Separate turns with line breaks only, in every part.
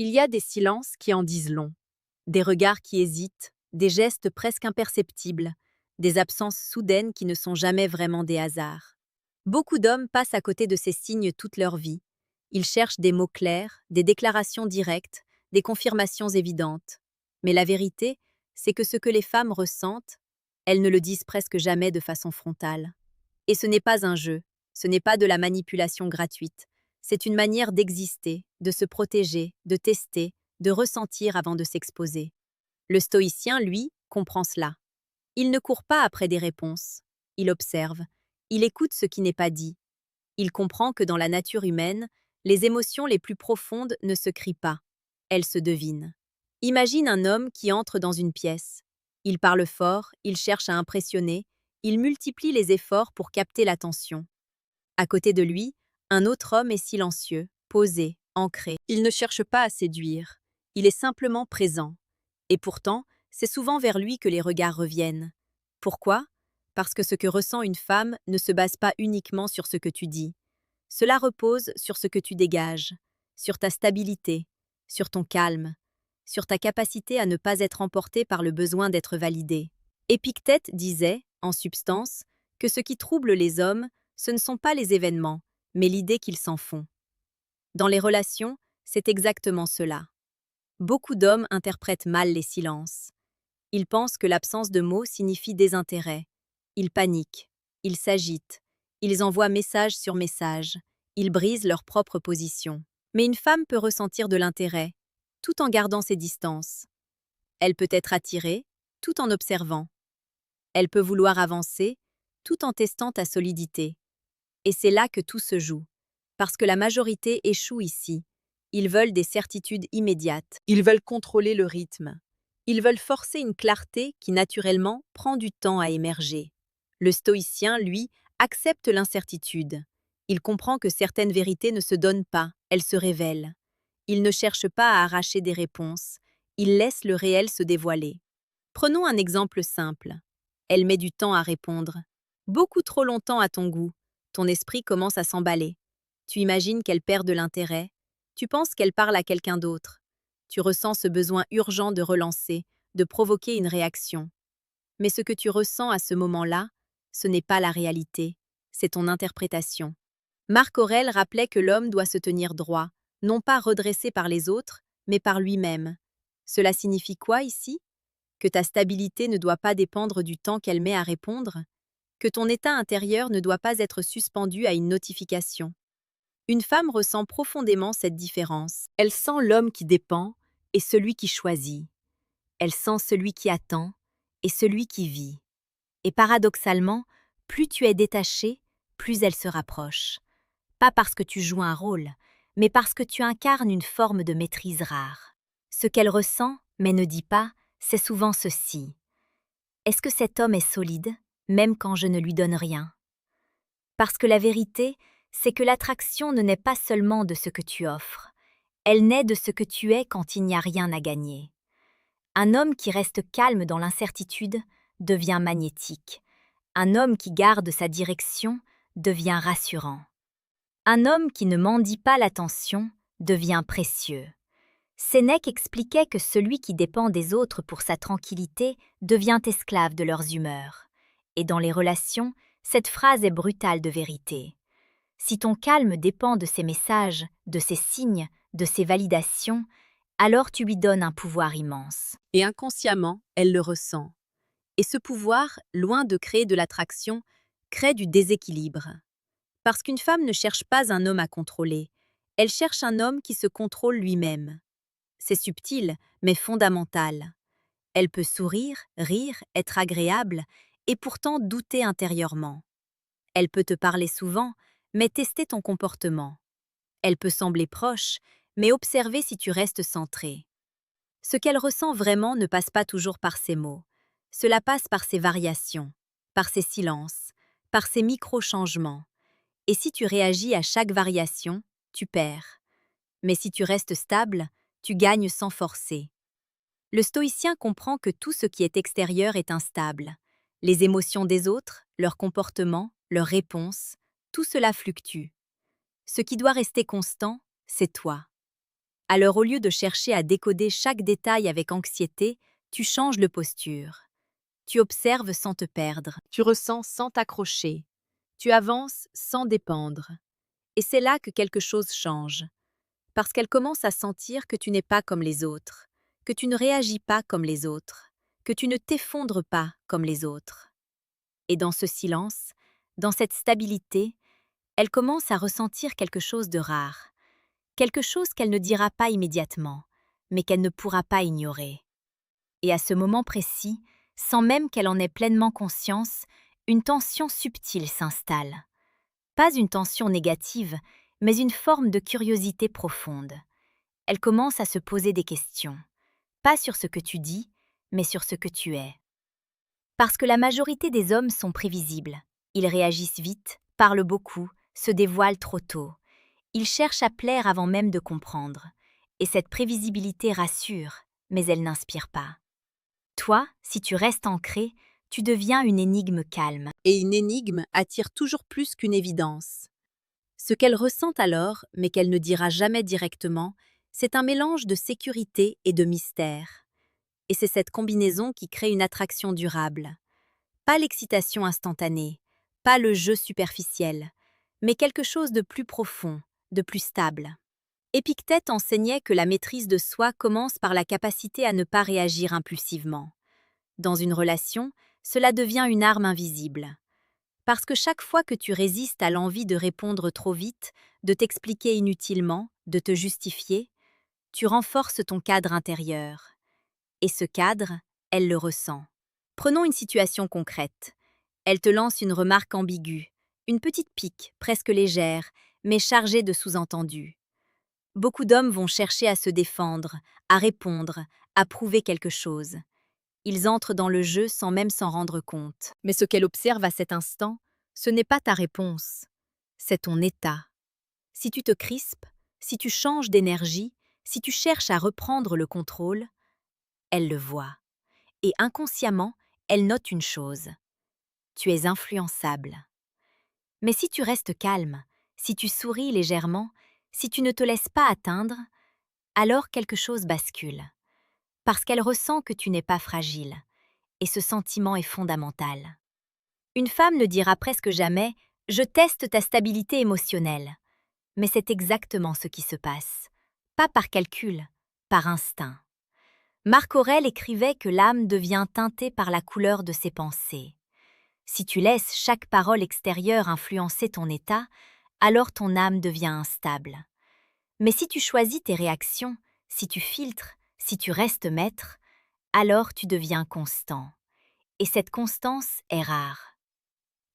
Il y a des silences qui en disent long, des regards qui hésitent, des gestes presque imperceptibles, des absences soudaines qui ne sont jamais vraiment des hasards. Beaucoup d'hommes passent à côté de ces signes toute leur vie. Ils cherchent des mots clairs, des déclarations directes, des confirmations évidentes. Mais la vérité, c'est que ce que les femmes ressentent, elles ne le disent presque jamais de façon frontale. Et ce n'est pas un jeu, ce n'est pas de la manipulation gratuite. C'est une manière d'exister, de se protéger, de tester, de ressentir avant de s'exposer. Le stoïcien, lui, comprend cela. Il ne court pas après des réponses. Il observe. Il écoute ce qui n'est pas dit. Il comprend que dans la nature humaine, les émotions les plus profondes ne se crient pas. Elles se devinent. Imagine un homme qui entre dans une pièce. Il parle fort, il cherche à impressionner, il multiplie les efforts pour capter l'attention. À côté de lui, un autre homme est silencieux, posé, ancré. Il ne cherche pas à séduire. Il est simplement présent. Et pourtant, c'est souvent vers lui que les regards reviennent. Pourquoi? Parce que ce que ressent une femme ne se base pas uniquement sur ce que tu dis. Cela repose sur ce que tu dégages, sur ta stabilité, sur ton calme, sur ta capacité à ne pas être emporté par le besoin d'être validé. Épictète disait, en substance, que ce qui trouble les hommes, ce ne sont pas les événements, mais l'idée qu'ils s'en font. Dans les relations, c'est exactement cela. Beaucoup d'hommes interprètent mal les silences. Ils pensent que l'absence de mots signifie désintérêt. Ils paniquent, ils s'agitent, ils envoient message sur message, ils brisent leur propre position. Mais une femme peut ressentir de l'intérêt, tout en gardant ses distances. Elle peut être attirée, tout en observant. Elle peut vouloir avancer, tout en testant ta solidité. Et c'est là que tout se joue. Parce que la majorité échoue ici. Ils veulent des certitudes immédiates. Ils veulent contrôler le rythme. Ils veulent forcer une clarté qui, naturellement, prend du temps à émerger. Le stoïcien, lui, accepte l'incertitude. Il comprend que certaines vérités ne se donnent pas, elles se révèlent. Il ne cherche pas à arracher des réponses. Il laisse le réel se dévoiler. Prenons un exemple simple. Elle met du temps à répondre. Beaucoup trop longtemps à ton goût. Ton esprit commence à s'emballer. Tu imagines qu'elle perd de l'intérêt. Tu penses qu'elle parle à quelqu'un d'autre. Tu ressens ce besoin urgent de relancer, de provoquer une réaction. Mais ce que tu ressens à ce moment-là, ce n'est pas la réalité, c'est ton interprétation. Marc Aurèle rappelait que l'homme doit se tenir droit, non pas redressé par les autres, mais par lui-même. Cela signifie quoi ici? Que ta stabilité ne doit pas dépendre du temps qu'elle met à répondre? Que ton état intérieur ne doit pas être suspendu à une notification? Une femme ressent profondément cette différence. Elle sent l'homme qui dépend et celui qui choisit. Elle sent celui qui attend et celui qui vit. Et paradoxalement, plus tu es détaché, plus elle se rapproche. Pas parce que tu joues un rôle, mais parce que tu incarnes une forme de maîtrise rare. Ce qu'elle ressent, mais ne dit pas, c'est souvent ceci. Est-ce que cet homme est solide, même quand je ne lui donne rien? Parce que la vérité, c'est que l'attraction ne naît pas seulement de ce que tu offres, elle naît de ce que tu es quand il n'y a rien à gagner. Un homme qui reste calme dans l'incertitude devient magnétique. Un homme qui garde sa direction devient rassurant. Un homme qui ne mendie pas l'attention devient précieux. Sénèque expliquait que celui qui dépend des autres pour sa tranquillité devient esclave de leurs humeurs. Et dans les relations, cette phrase est brutale de vérité. Si ton calme dépend de ses messages, de ses signes, de ses validations, alors tu lui donnes un pouvoir immense. Et inconsciemment, elle le ressent. Et ce pouvoir, loin de créer de l'attraction, crée du déséquilibre. Parce qu'une femme ne cherche pas un homme à contrôler, elle cherche un homme qui se contrôle lui-même. C'est subtil, mais fondamental. Elle peut sourire, rire, être agréable, et pourtant douter intérieurement. Elle peut te parler souvent, mais tester ton comportement. Elle peut sembler proche, mais observer si tu restes centré. Ce qu'elle ressent vraiment ne passe pas toujours par ses mots. Cela passe par ses variations, par ses silences, par ses micro-changements. Et si tu réagis à chaque variation, tu perds. Mais si tu restes stable, tu gagnes sans forcer. Le stoïcien comprend que tout ce qui est extérieur est instable. Les émotions des autres, leurs comportements, leurs réponses, tout cela fluctue. Ce qui doit rester constant, c'est toi. Alors au lieu de chercher à décoder chaque détail avec anxiété, tu changes de posture. Tu observes sans te perdre. Tu ressens sans t'accrocher. Tu avances sans dépendre. Et c'est là que quelque chose change. Parce qu'elle commence à sentir que tu n'es pas comme les autres, que tu ne réagis pas comme les autres, que tu ne t'effondres pas comme les autres. Et dans ce silence, dans cette stabilité, elle commence à ressentir quelque chose de rare, quelque chose qu'elle ne dira pas immédiatement, mais qu'elle ne pourra pas ignorer. Et à ce moment précis, sans même qu'elle en ait pleinement conscience, une tension subtile s'installe. Pas une tension négative, mais une forme de curiosité profonde. Elle commence à se poser des questions, pas sur ce que tu dis, mais sur ce que tu es. Parce que la majorité des hommes sont prévisibles. Ils réagissent vite, parlent beaucoup, se dévoilent trop tôt. Ils cherchent à plaire avant même de comprendre. Et cette prévisibilité rassure, mais elle n'inspire pas. Toi, si tu restes ancré, tu deviens une énigme calme. Et une énigme attire toujours plus qu'une évidence. Ce qu'elle ressent alors, mais qu'elle ne dira jamais directement, c'est un mélange de sécurité et de mystère. Et c'est cette combinaison qui crée une attraction durable. Pas l'excitation instantanée, pas le jeu superficiel, mais quelque chose de plus profond, de plus stable. Épictète enseignait que la maîtrise de soi commence par la capacité à ne pas réagir impulsivement. Dans une relation, cela devient une arme invisible. Parce que chaque fois que tu résistes à l'envie de répondre trop vite, de t'expliquer inutilement, de te justifier, tu renforces ton cadre intérieur. Et ce cadre, elle le ressent. Prenons une situation concrète. Elle te lance une remarque ambiguë, une petite pique, presque légère, mais chargée de sous-entendus. Beaucoup d'hommes vont chercher à se défendre, à répondre, à prouver quelque chose. Ils entrent dans le jeu sans même s'en rendre compte. Mais ce qu'elle observe à cet instant, ce n'est pas ta réponse, c'est ton état. Si tu te crispes, si tu changes d'énergie, si tu cherches à reprendre le contrôle, elle le voit. Et inconsciemment, elle note une chose. Tu es influençable. Mais si tu restes calme, si tu souris légèrement, si tu ne te laisses pas atteindre, alors quelque chose bascule. Parce qu'elle ressent que tu n'es pas fragile. Et ce sentiment est fondamental. Une femme ne dira presque jamais « je teste ta stabilité émotionnelle ». Mais c'est exactement ce qui se passe. Pas par calcul, par instinct. Marc Aurèle écrivait que l'âme devient teintée par la couleur de ses pensées. Si tu laisses chaque parole extérieure influencer ton état, alors ton âme devient instable. Mais si tu choisis tes réactions, si tu filtres, si tu restes maître, alors tu deviens constant. Et cette constance est rare.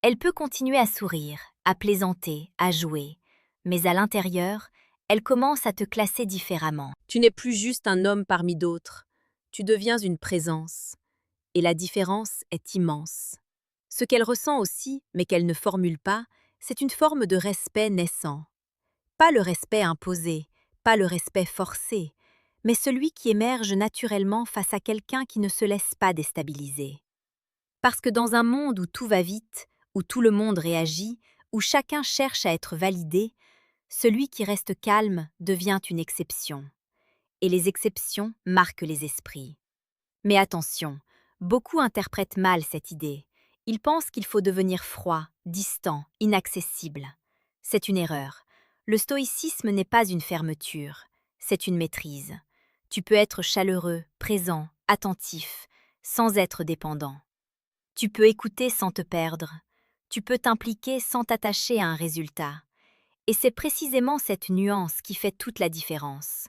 Elle peut continuer à sourire, à plaisanter, à jouer, mais à l'intérieur, elle commence à te classer différemment. Tu n'es plus juste un homme parmi d'autres, tu deviens une présence. Et la différence est immense. Ce qu'elle ressent aussi, mais qu'elle ne formule pas, c'est une forme de respect naissant. Pas le respect imposé, pas le respect forcé, mais celui qui émerge naturellement face à quelqu'un qui ne se laisse pas déstabiliser. Parce que dans un monde où tout va vite, où tout le monde réagit, où chacun cherche à être validé, celui qui reste calme devient une exception. Et les exceptions marquent les esprits. Mais attention, beaucoup interprètent mal cette idée. Ils pensent qu'il faut devenir froid, distant, inaccessible. C'est une erreur. Le stoïcisme n'est pas une fermeture, c'est une maîtrise. Tu peux être chaleureux, présent, attentif, sans être dépendant. Tu peux écouter sans te perdre. Tu peux t'impliquer sans t'attacher à un résultat. Et c'est précisément cette nuance qui fait toute la différence.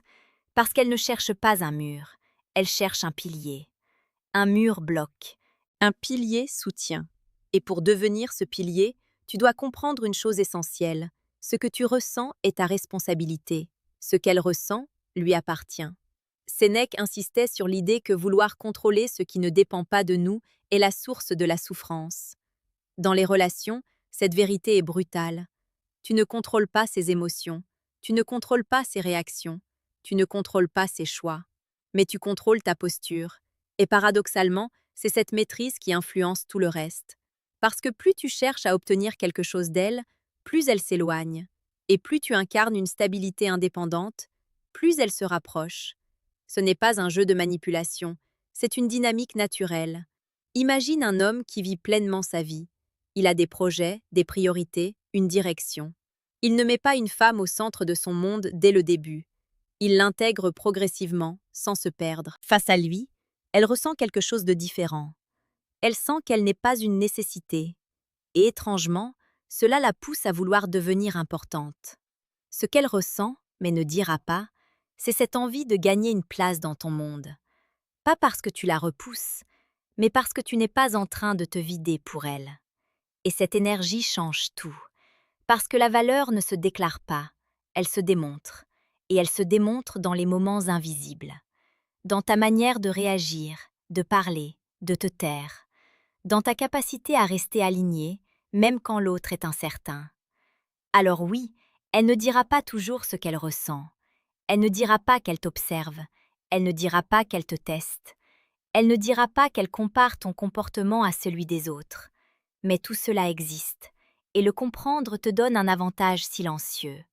Parce qu'elle ne cherche pas un mur, elle cherche un pilier. Un mur bloque, un pilier soutient. Et pour devenir ce pilier, tu dois comprendre une chose essentielle. Ce que tu ressens est ta responsabilité. Ce qu'elle ressent lui appartient. Sénèque insistait sur l'idée que vouloir contrôler ce qui ne dépend pas de nous est la source de la souffrance. Dans les relations, cette vérité est brutale. Tu ne contrôles pas ses émotions, tu ne contrôles pas ses réactions, tu ne contrôles pas ses choix, mais tu contrôles ta posture. Et paradoxalement, c'est cette maîtrise qui influence tout le reste. Parce que plus tu cherches à obtenir quelque chose d'elle, plus elle s'éloigne. Et plus tu incarnes une stabilité indépendante, plus elle se rapproche. Ce n'est pas un jeu de manipulation, c'est une dynamique naturelle. Imagine un homme qui vit pleinement sa vie. Il a des projets, des priorités, une direction. Il ne met pas une femme au centre de son monde dès le début. Il l'intègre progressivement, sans se perdre. Face à lui, elle ressent quelque chose de différent. Elle sent qu'elle n'est pas une nécessité. Et étrangement, cela la pousse à vouloir devenir importante. Ce qu'elle ressent, mais ne dira pas, c'est cette envie de gagner une place dans ton monde. Pas parce que tu la repousses, mais parce que tu n'es pas en train de te vider pour elle. Et cette énergie change tout. Parce que la valeur ne se déclare pas, elle se démontre. Et elle se démontre dans les moments invisibles. Dans ta manière de réagir, de parler, de te taire. Dans ta capacité à rester aligné, même quand l'autre est incertain. Alors oui, elle ne dira pas toujours ce qu'elle ressent. Elle ne dira pas qu'elle t'observe. Elle ne dira pas qu'elle te teste. Elle ne dira pas qu'elle compare ton comportement à celui des autres. Mais tout cela existe, et le comprendre te donne un avantage silencieux.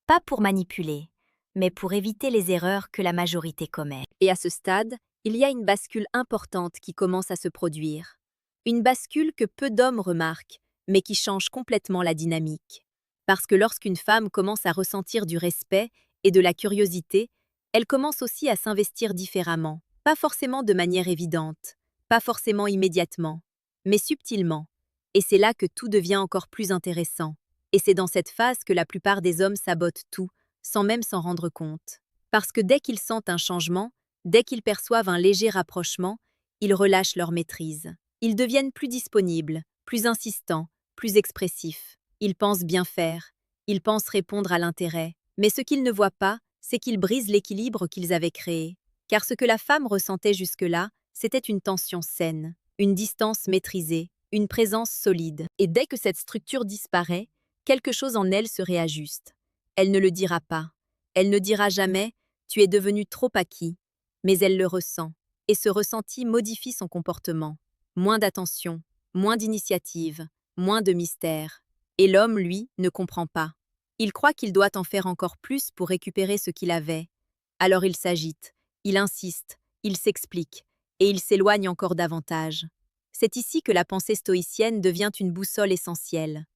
Pas pour manipuler, mais pour éviter les erreurs que la majorité commet. Et à ce stade, il y a une bascule importante qui commence à se produire. Une bascule que peu d'hommes remarquent, mais qui change complètement la dynamique. Parce que lorsqu'une femme commence à ressentir du respect et de la curiosité, elle commence aussi à s'investir différemment. Pas forcément de manière évidente, pas forcément immédiatement, mais subtilement. Et c'est là que tout devient encore plus intéressant. Et c'est dans cette phase que la plupart des hommes sabotent tout, sans même s'en rendre compte. Parce que dès qu'ils sentent un changement, dès qu'ils perçoivent un léger rapprochement, ils relâchent leur maîtrise. Ils deviennent plus disponibles, plus insistants, plus expressifs. Ils pensent bien faire, ils pensent répondre à l'intérêt. Mais ce qu'ils ne voient pas, c'est qu'ils brisent l'équilibre qu'ils avaient créé. Car ce que la femme ressentait jusque-là, c'était une tension saine, une distance maîtrisée, une présence solide. Et dès que cette structure disparaît, quelque chose en elle se réajuste. Elle ne le dira pas. Elle ne dira jamais « tu es devenu trop acquis », mais elle le ressent. Et ce ressenti modifie son comportement. Moins d'attention, moins d'initiative, moins de mystère. Et l'homme, lui, ne comprend pas. Il croit qu'il doit en faire encore plus pour récupérer ce qu'il avait. Alors il s'agite, il insiste, il s'explique, et il s'éloigne encore davantage. C'est ici que la pensée stoïcienne devient une boussole essentielle.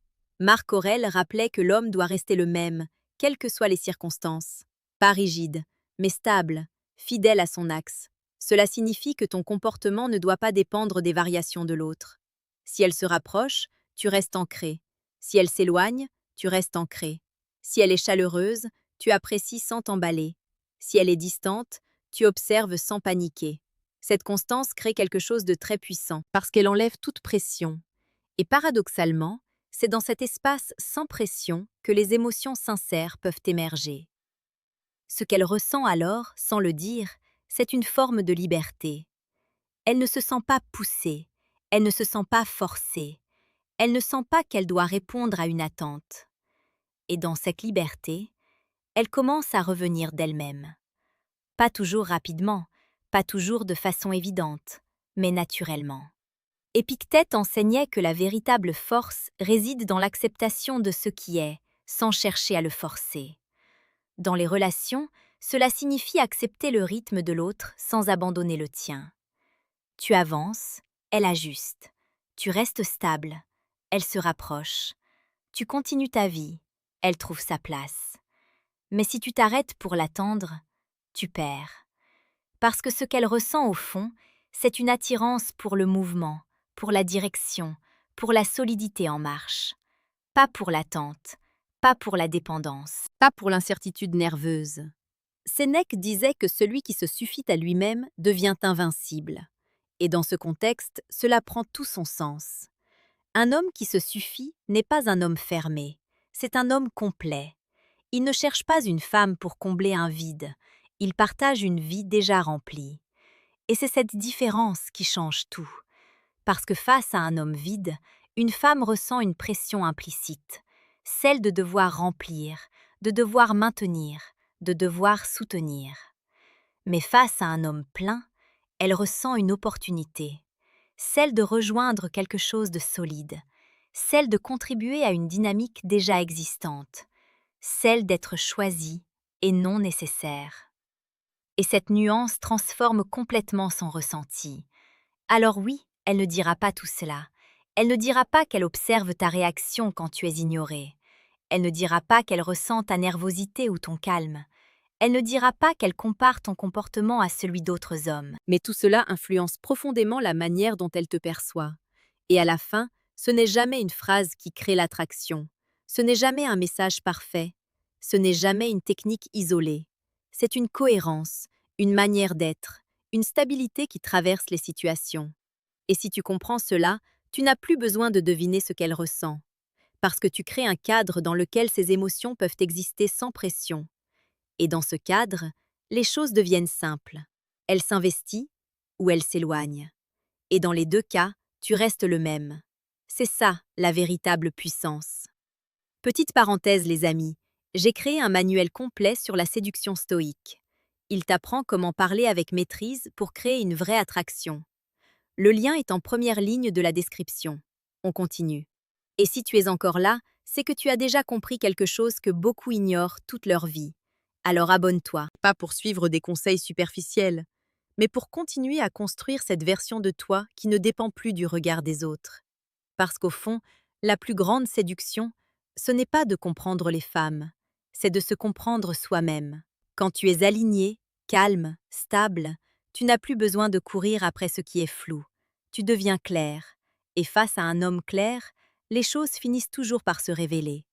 Marc Aurèle rappelait que l'homme doit rester le même, quelles que soient les circonstances. Pas rigide, mais stable, fidèle à son axe. Cela signifie que ton comportement ne doit pas dépendre des variations de l'autre. Si elle se rapproche, tu restes ancré. Si elle s'éloigne, tu restes ancré. Si elle est chaleureuse, tu apprécies sans t'emballer. Si elle est distante, tu observes sans paniquer. Cette constance crée quelque chose de très puissant parce qu'elle enlève toute pression. Et paradoxalement, c'est dans cet espace sans pression que les émotions sincères peuvent émerger. Ce qu'elle ressent alors, sans le dire, c'est une forme de liberté. Elle ne se sent pas poussée, elle ne se sent pas forcée, elle ne sent pas qu'elle doit répondre à une attente. Et dans cette liberté, elle commence à revenir d'elle-même. Pas toujours rapidement, pas toujours de façon évidente, mais naturellement. Épictète enseignait que la véritable force réside dans l'acceptation de ce qui est, sans chercher à le forcer. Dans les relations, cela signifie accepter le rythme de l'autre sans abandonner le tien. Tu avances, elle ajuste. Tu restes stable, elle se rapproche. Tu continues ta vie, elle trouve sa place. Mais si tu t'arrêtes pour l'attendre, tu perds. Parce que ce qu'elle ressent au fond, c'est une attirance pour le mouvement, pour la direction, pour la solidité en marche. Pas pour l'attente, pas pour la dépendance, pas pour l'incertitude nerveuse. Sénèque disait que celui qui se suffit à lui-même devient invincible. Et dans ce contexte, cela prend tout son sens. Un homme qui se suffit n'est pas un homme fermé, c'est un homme complet. Il ne cherche pas une femme pour combler un vide, il partage une vie déjà remplie. Et c'est cette différence qui change tout. Parce que face à un homme vide, une femme ressent une pression implicite, celle de devoir remplir, de devoir maintenir, de devoir soutenir. Mais face à un homme plein, elle ressent une opportunité, celle de rejoindre quelque chose de solide, celle de contribuer à une dynamique déjà existante, celle d'être choisie et non nécessaire. Et cette nuance transforme complètement son ressenti. Alors oui, elle ne dira pas tout cela. Elle ne dira pas qu'elle observe ta réaction quand tu es ignoré. Elle ne dira pas qu'elle ressent ta nervosité ou ton calme. Elle ne dira pas qu'elle compare ton comportement à celui d'autres hommes. Mais tout cela influence profondément la manière dont elle te perçoit. Et à la fin, ce n'est jamais une phrase qui crée l'attraction. Ce n'est jamais un message parfait. Ce n'est jamais une technique isolée. C'est une cohérence, une manière d'être, une stabilité qui traverse les situations. Et si tu comprends cela, tu n'as plus besoin de deviner ce qu'elle ressent, parce que tu crées un cadre dans lequel ces émotions peuvent exister sans pression. Et dans ce cadre, les choses deviennent simples. Elle s'investit ou elle s'éloigne. Et dans les deux cas, tu restes le même. C'est ça, la véritable puissance. Petite parenthèse, les amis, j'ai créé un manuel complet sur la séduction stoïque. Il t'apprend comment parler avec maîtrise pour créer une vraie attraction. Le lien est en première ligne de la description. On continue. Et si tu es encore là, c'est que tu as déjà compris quelque chose que beaucoup ignorent toute leur vie. Alors abonne-toi. Pas pour suivre des conseils superficiels, mais pour continuer à construire cette version de toi qui ne dépend plus du regard des autres. Parce qu'au fond, la plus grande séduction, ce n'est pas de comprendre les femmes, c'est de se comprendre soi-même. Quand tu es aligné, calme, stable, tu n'as plus besoin de courir après ce qui est flou. Tu deviens clair. Et face à un homme clair, les choses finissent toujours par se révéler.